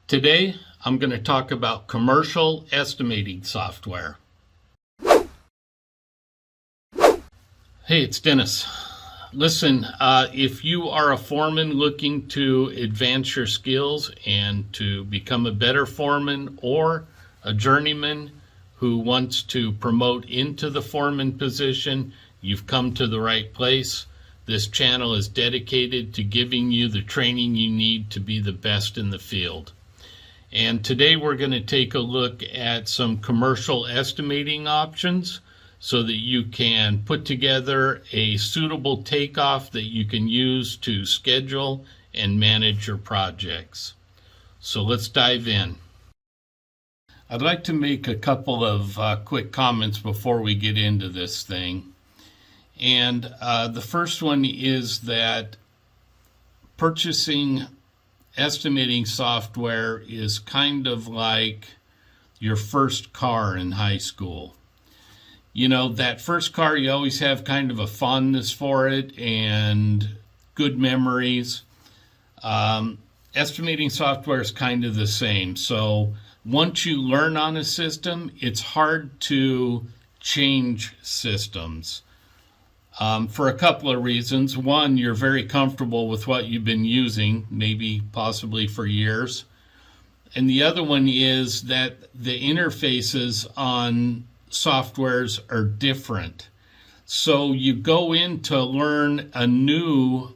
Today, I'm going to talk about commercial estimating software. Hey, it's Dennis. Listen, if you are a foreman looking to advance your skills and to become a better foreman, or a journeyman who wants to promote into the foreman position, you've come to the right place. This channel is dedicated to giving you the training you need to be the best in the field. And today we're going to take a look at some commercial estimating options so that you can put together a suitable takeoff that you can use to schedule and manage your projects. So let's dive in. I'd like to make a couple of quick comments before we get into this thing. And the first one is that purchasing estimating software is kind of like your first car in high school. You know, that first car, you always have kind of a fondness for it and good memories. Estimating software is kind of the same. So once you learn on a system, it's hard to change systems for a couple of reasons. One, you're very comfortable with what you've been using, maybe possibly for years. And the other one is that the interfaces on softwares are different. So you go in to learn a new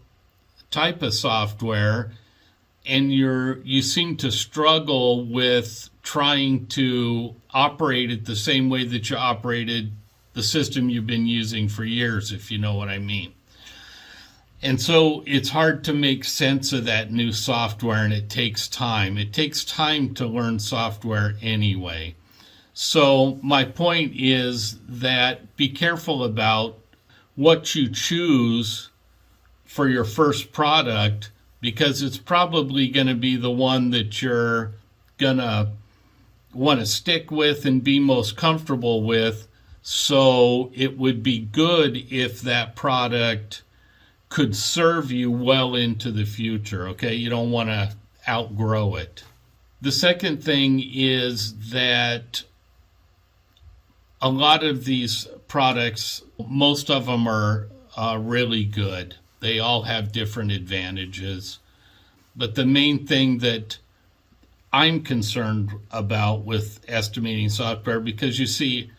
type of software and you seem to struggle with trying to operate it the same way that you operated the system you've been using for years, if you know what I mean. And so it's hard to make sense of that new software, and it takes time. It takes time to learn software anyway. So my point is that be careful about what you choose for your first product, because it's probably going to be the one that you're going to want to stick with and be most comfortable with. So it would be good if that product could serve you well into the future, okay? You don't want to outgrow it. The second thing is that a lot of these products, most of them are really good. They all have different advantages. But the main thing that I'm concerned about with estimating software, because you see,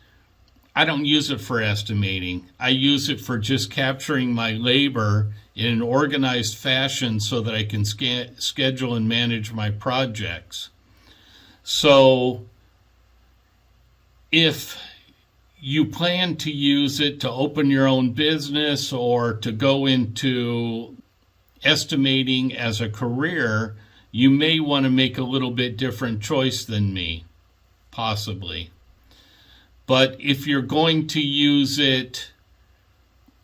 I don't use it for estimating. I use it for just capturing my labor in an organized fashion so that I can schedule and manage my projects. So if you plan to use it to open your own business or to go into estimating as a career, you may want to make a little bit different choice than me, possibly. But if you're going to use it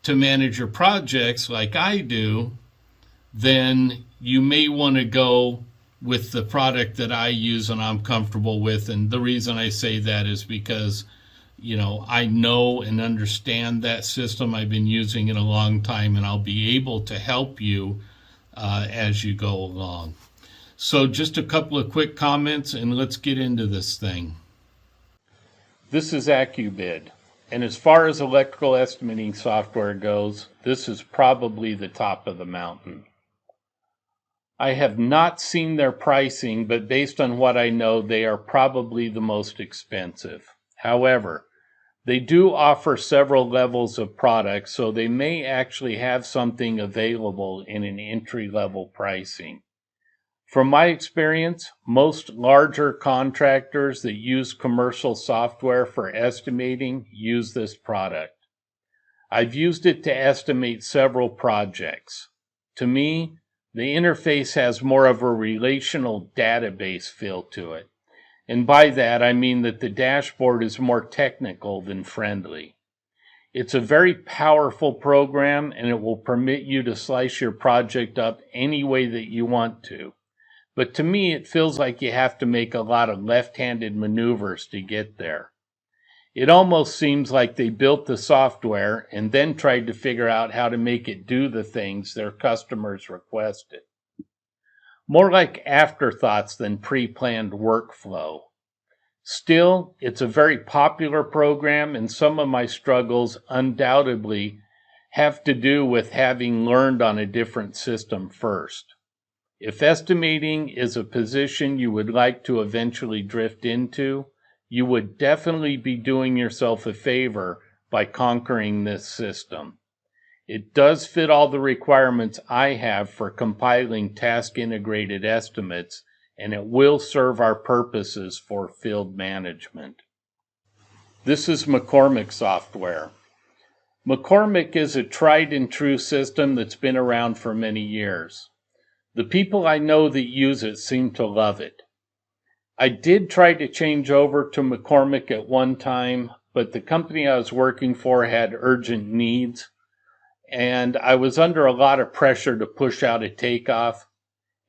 to manage your projects like I do, then you may want to go with the product that I use and I'm comfortable with. And the reason I say that is because, you know, I know and understand that system. I've been using it a long time, and I'll be able to help you as you go along. So just a couple of quick comments, and let's get into this thing. This is TurboBid, and as far as electrical estimating software goes, this is probably the top of the mountain. I have not seen their pricing, but based on what I know, they are probably the most expensive. However, they do offer several levels of products, so they may actually have something available in an entry-level pricing. From my experience, most larger contractors that use commercial software for estimating use this product. I've used it to estimate several projects. To me, the interface has more of a relational database feel to it. And by that, I mean that the dashboard is more technical than friendly. It's a very powerful program, and it will permit you to slice your project up any way that you want to. But to me, it feels like you have to make a lot of left-handed maneuvers to get there. It almost seems like they built the software and then tried to figure out how to make it do the things their customers requested. more like afterthoughts than pre-planned workflow. Still, it's a very popular program, and some of my struggles undoubtedly have to do with having learned on a different system first. If estimating is a position you would like to eventually drift into, you would definitely be doing yourself a favor by conquering this system. It does fit all the requirements I have for compiling task-integrated estimates, and it will serve our purposes for field management. This is McCormick software. McCormick is a tried and true system that's been around for many years. The people I know that use it seem to love it. I did try to change over to McCormick at one time, but the company I was working for had urgent needs, and I was under a lot of pressure to push out a takeoff,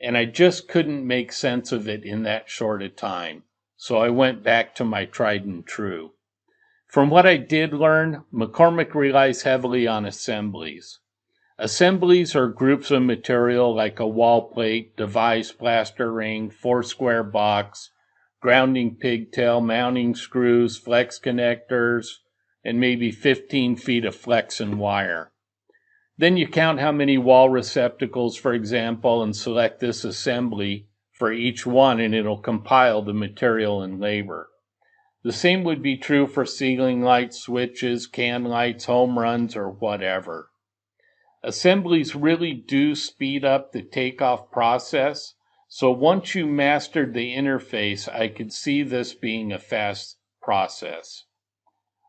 and I just couldn't make sense of it in that short a time, so I went back to my tried and true. From what I did learn, McCormick relies heavily on assemblies. Assemblies are groups of material like a wall plate, device, plaster ring, 4-square box, grounding pigtail, mounting screws, flex connectors, and maybe 15 feet of flex and wire. Then you count how many wall receptacles, for example, and select this assembly for each one, and it'll compile the material and labor. The same would be true for ceiling lights, switches, can lights, home runs, or whatever. Assemblies really do speed up the takeoff process, so once you mastered the interface, I could see this being a fast process.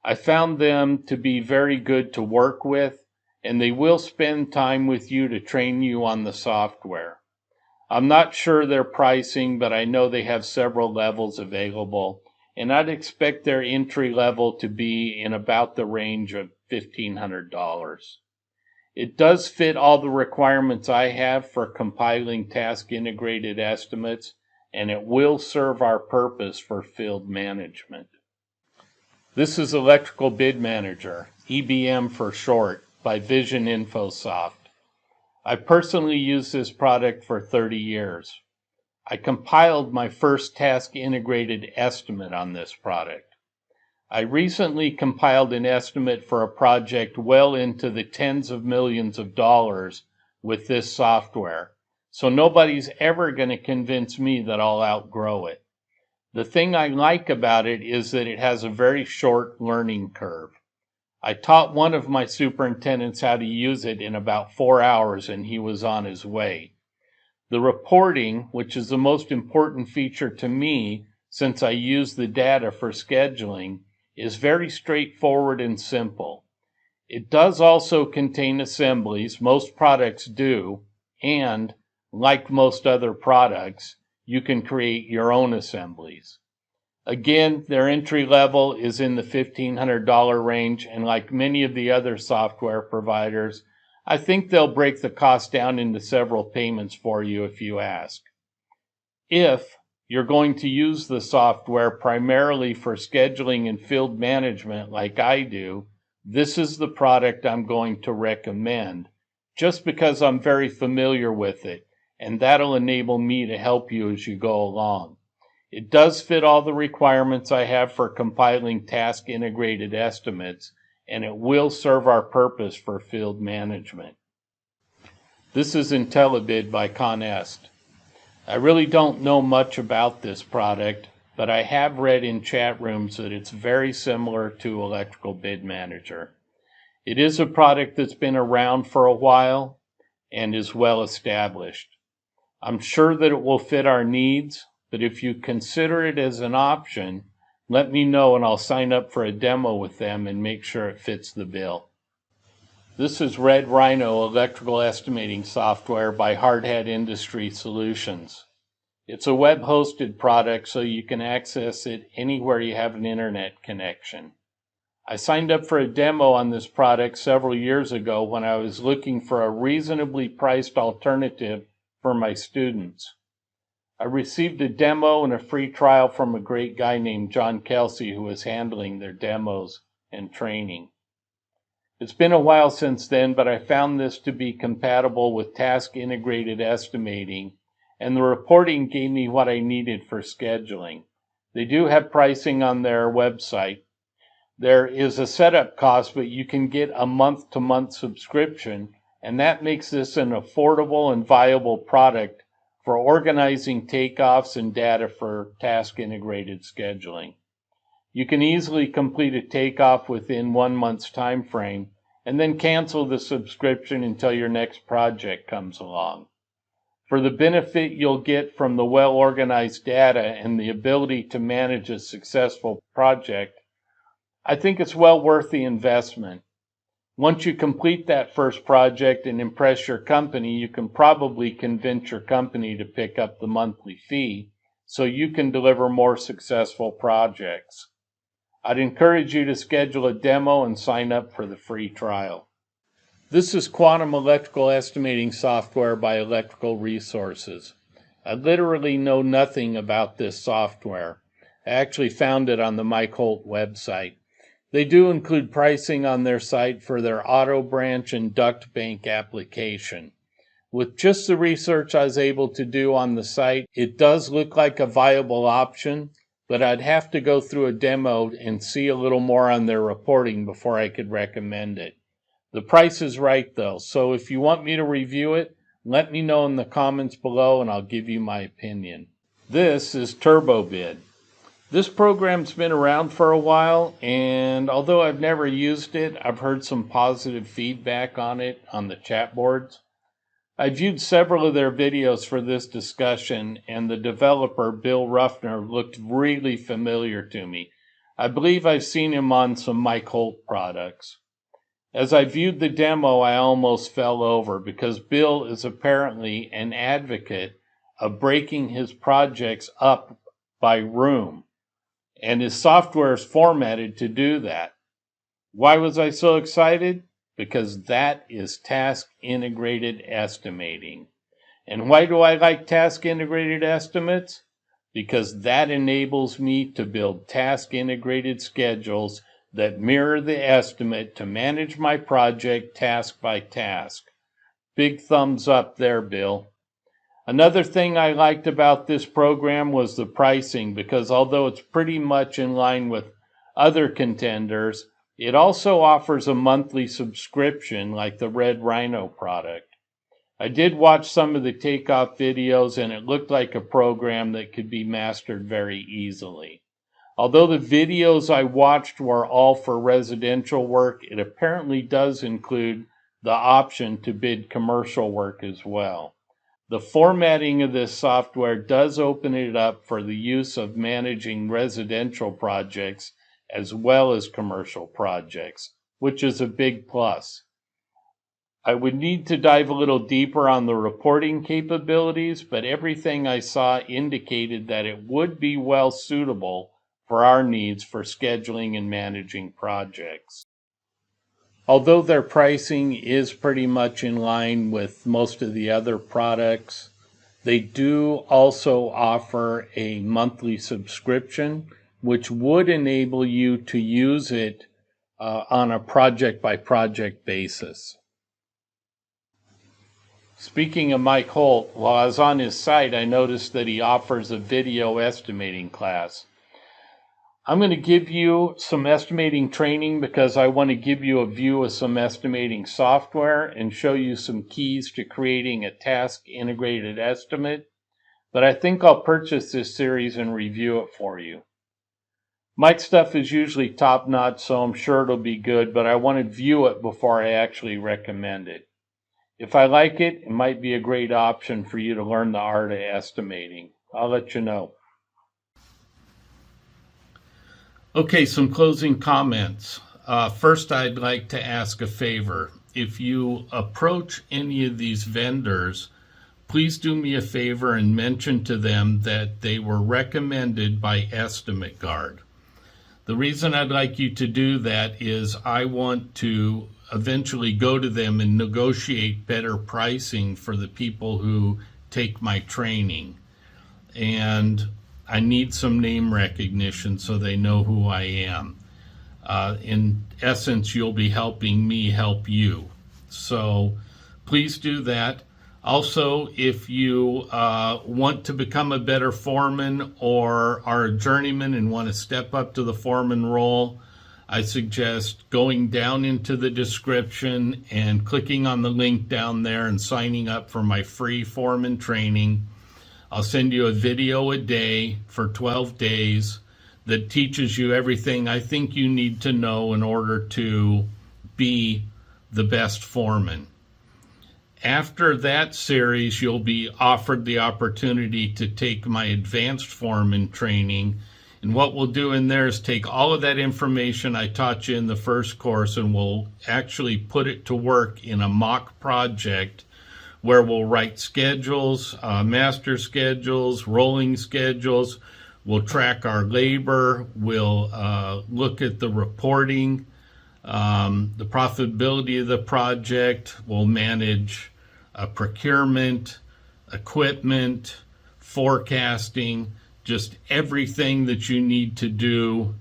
I found them to be very good to work with, and they will spend time with you to train you on the software. I'm not sure their pricing, but I know they have several levels available, and I'd expect their entry level to be in about the range of $1,500. It does fit all the requirements I have for compiling task-integrated estimates, and it will serve our purpose for field management. This is Electrical Bid Manager, EBM for short, by Vision Infosoft. I personally used this product for 30 years. I compiled my first task-integrated estimate on this product. I recently compiled an estimate for a project well into the tens of millions of dollars with this software, so nobody's ever going to convince me that I'll outgrow it. The thing I like about it is that it has a very short learning curve. I taught one of my superintendents how to use it in about 4 hours, and he was on his way. The reporting, which is the most important feature to me since I use the data for scheduling, is very straightforward and simple. It does also contain assemblies, most products do, and, like most other products, you can create your own assemblies. Again, their entry level is in the $1,500 range, and like many of the other software providers, I think they'll break the cost down into several payments for you if you ask. If you're going to use the software primarily for scheduling and field management like I do, this is the product I'm going to recommend, just because I'm very familiar with it, and that'll enable me to help you as you go along. It does fit all the requirements I have for compiling task-integrated estimates, and it will serve our purpose for field management. This is IntelliBid by ConEst. I really don't know much about this product, but I have read in chat rooms that it's very similar to Electrical Bid Manager. It is a product that's been around for a while and is well established. I'm sure that it will fit our needs, but if you consider it as an option, let me know and I'll sign up for a demo with them and make sure it fits the bill. This is RedRhino electrical estimating software by Hardhat Industry Solutions. It's a web-hosted product, so you can access it anywhere you have an internet connection. I signed up for a demo on this product several years ago when I was looking for a reasonably priced alternative for my students. I received a demo and a free trial from a great guy named John Kelsey who was handling their demos and training. It's been a while since then, but I found this to be compatible with task-integrated estimating, and the reporting gave me what I needed for scheduling. They do have pricing on their website. There is a setup cost, but you can get a month-to-month subscription, and that makes this an affordable and viable product for organizing takeoffs and data for task-integrated scheduling. You can easily complete a takeoff within 1 month's time frame, and then cancel the subscription until your next project comes along. For the benefit you'll get from the well-organized data and the ability to manage a successful project, I think it's well worth the investment. Once you complete that first project and impress your company, you can probably convince your company to pick up the monthly fee so you can deliver more successful projects. I'd encourage you to schedule a demo and sign up for the free trial. This is Quantum Electrical Estimating Software by Electrical Resources. I literally know nothing about this software. I actually found it on the Mike Holt website. They do include pricing on their site for their auto branch and duct bank application. With just the research I was able to do on the site, it does look like a viable option, but I'd have to go through a demo and see a little more on their reporting before I could recommend it. The price is right though, so if you want me to review it, let me know in the comments below and I'll give you my opinion. This is TurboBid. This program's been around for a while, and although I've never used it, I've heard some positive feedback on it on the chat boards. I viewed several of their videos for this discussion, and the developer, Bill Ruffner, looked really familiar to me. I believe I've seen him on some Mike Holt products. As I viewed the demo, I almost fell over because Bill is apparently an advocate of breaking his projects up by room, and his software is formatted to do that. Why was I so excited? Because that is task-integrated estimating. And why do I like task-integrated estimates? Because that enables me to build task-integrated schedules that mirror the estimate to manage my project task by task. Big thumbs up there, Bill. Another thing I liked about this program was the pricing, because although it's pretty much in line with other contenders, it also offers a monthly subscription like the RedRhino product. I did watch some of the takeoff videos and it looked like a program that could be mastered very easily. Although the videos I watched were all for residential work, it apparently does include the option to bid commercial work as well. The formatting of this software does open it up for the use of managing residential projects as well as commercial projects, which is a big plus. I would need to dive a little deeper on the reporting capabilities, but everything I saw indicated that it would be well suitable for our needs for scheduling and managing projects. Although their pricing is pretty much in line with most of the other products, they do also offer a monthly subscription, which would enable you to use it on a project-by-project basis. Speaking of Mike Holt, while I was on his site, I noticed that he offers a video estimating class. I'm going to give you some estimating training because I want to give you a view of some estimating software and show you some keys to creating a task-integrated estimate, but I think I'll purchase this series and review it for you. Mike's stuff is usually top-notch, so I'm sure it'll be good, but I want to view it before I actually recommend it. If I like it, it might be a great option for you to learn the art of estimating. I'll let you know. Okay, some closing comments. First, I'd like to ask a favor. If you approach any of these vendors, please do me a favor and mention to them that they were recommended by Estimateguard. The reason I'd like you to do that is I want to eventually go to them and negotiate better pricing for the people who take my training. And I need some name recognition so they know who I am. In essence, you'll be helping me help you. So please do that. Also, if you want to become a better foreman or are a journeyman and want to step up to the foreman role, I suggest going down into the description and clicking on the link down there and signing up for my free foreman training. I'll send you a video a day for 12 days that teaches you everything I think you need to know in order to be the best foreman. After that series, you'll be offered the opportunity to take my advanced foreman training. And what we'll do in there is take all of that information I taught you in the first course and we'll actually put it to work in a mock project where we'll write schedules, master schedules, rolling schedules. We'll track our labor. We'll look at the reporting, the profitability of the project. We'll manage procurement, equipment, forecasting, just everything that you need to do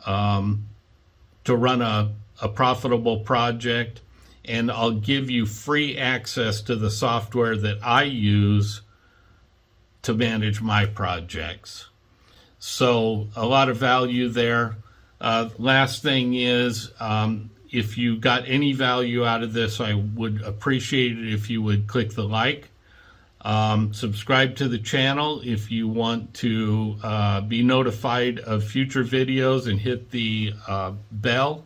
to run a profitable project. And I'll give you free access to the software that I use to manage my projects. So a lot of value there. Last thing is, if you got any value out of this, I would appreciate it if you would click the like. Subscribe to the channel if you want to be notified of future videos and hit the bell.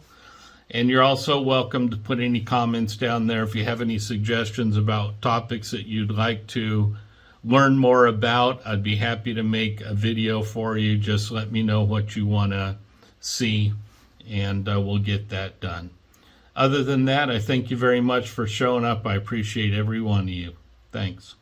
And you're also welcome to put any comments down there if you have any suggestions about topics that you'd like to learn more about. I'd be happy to make a video for you. Just let me know what you want to see and we'll get that done. Other than that, I thank you very much for showing up. I appreciate every one of you. Thanks.